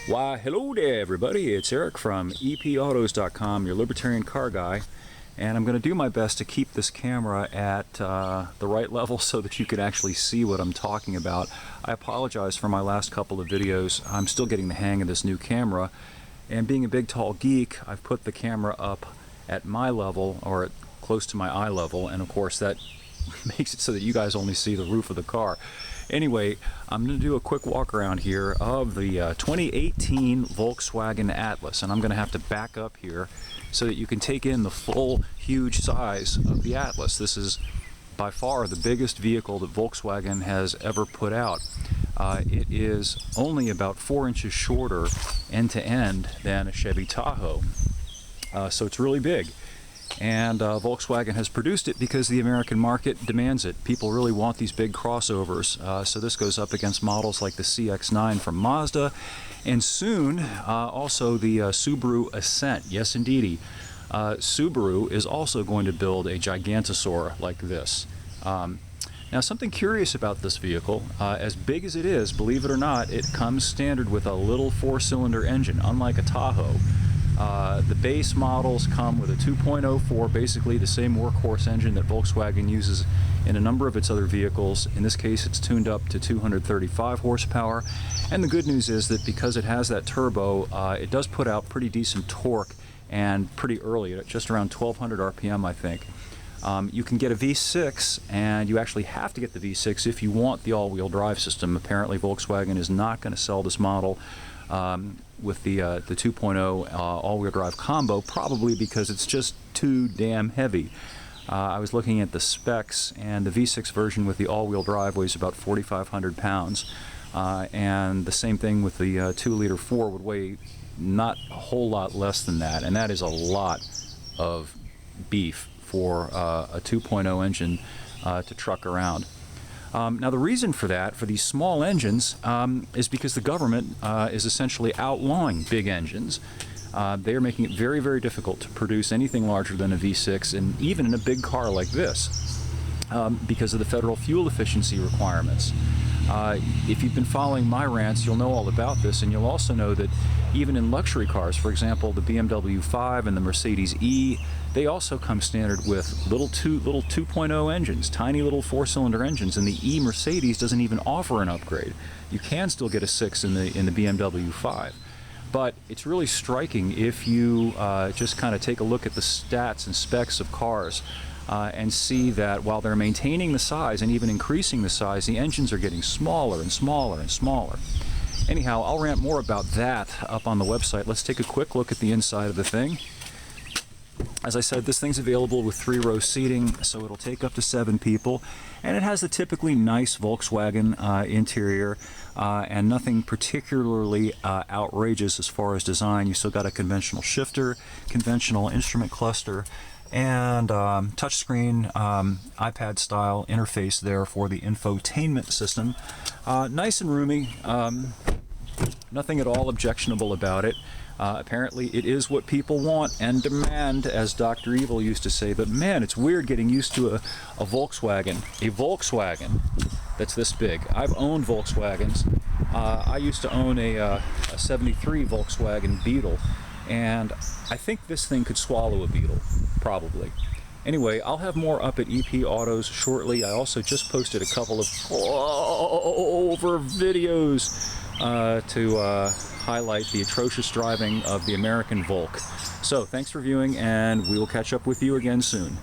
Why, hello there everybody, it's Eric from epautos.com, your Libertarian car guy, and I'm going to do my best to keep this camera at the right level so that you can actually see what I'm talking about. I apologize for my last couple of videos. I'm still getting the hang of this new camera, and being a big tall geek, I've put the camera up at my level, or at close to my eye level, and of course that makes it so that you guys only see the roof of the car. Anyway, I'm going to do a quick walk around here of the 2018 Volkswagen Atlas, and I'm going to have to back up here so that you can take in the full huge size of the Atlas. This is by far the biggest vehicle that Volkswagen has ever put out. It is only about 4 inches shorter end to end than a Chevy Tahoe, so it's really big. And Volkswagen has produced it because the American market demands it. People really want these big crossovers. So this goes up against models like the CX-9 from Mazda, and soon also the Subaru Ascent. Yes, indeedy. Subaru is also going to build a Gigantosaur like this. Now, something curious about this vehicle, as big as it is, believe it or not, it comes standard with a little 4-cylinder engine, unlike a Tahoe. The base models come with a 2.04, basically the same workhorse engine that Volkswagen uses in a number of its other vehicles. In this case, it's tuned up to 235 horsepower. And the good news is that because it has that turbo, it does put out pretty decent torque, and pretty early, at just around 1200 RPM, I think. You can get a V6, and you actually have to get the V6 if you want the all-wheel drive system. Apparently, Volkswagen is not going to sell this model with the 2.0 all-wheel drive combo, probably because it's just too damn heavy. I was looking at the specs, and the V6 version with the all-wheel drive weighs about 4,500 pounds, and the same thing with the 2-liter 4 would weigh not a whole lot less than that, and that is a lot of beef for a 2.0 engine to truck around. Now, the reason for that, for these small engines, is because the government is essentially outlawing big engines. They are making it very, very difficult to produce anything larger than a V6, and even in a big car like this, because of the federal fuel efficiency requirements. If you've been following my rants, you'll know all about this, and you'll also know that even in luxury cars, for example, the BMW 5 and the Mercedes E, they also come standard with little 2.0 engines, tiny little 4-cylinder engines, and the E Mercedes doesn't even offer an upgrade. You can still get a 6 in the BMW 5. But it's really striking if you just kind of take a look at the stats and specs of cars and see that while they're maintaining the size and even increasing the size, the engines are getting smaller and smaller and smaller. Anyhow, I'll rant more about that up on the website. Let's take a quick look at the inside of the thing. As I said, this thing's available with 3-row seating, so it'll take up to 7 people, and it has the typically nice Volkswagen interior, and nothing particularly outrageous as far as design. You still got a conventional shifter, conventional instrument cluster, and touchscreen iPad style interface there for the infotainment system. Nice and roomy, nothing at all objectionable about it. Apparently it is what people want and demand, as Dr. Evil used to say, but man, it's weird getting used to a Volkswagen that's this big. I've owned Volkswagens. I used to own a 73 Volkswagen Beetle, and I think this thing could swallow a Beetle, probably. Anyway, I'll have more up at EP Autos shortly. I also just posted a couple of over videos to highlight the atrocious driving of the American Volk. So, thanks for viewing, and we will catch up with you again soon.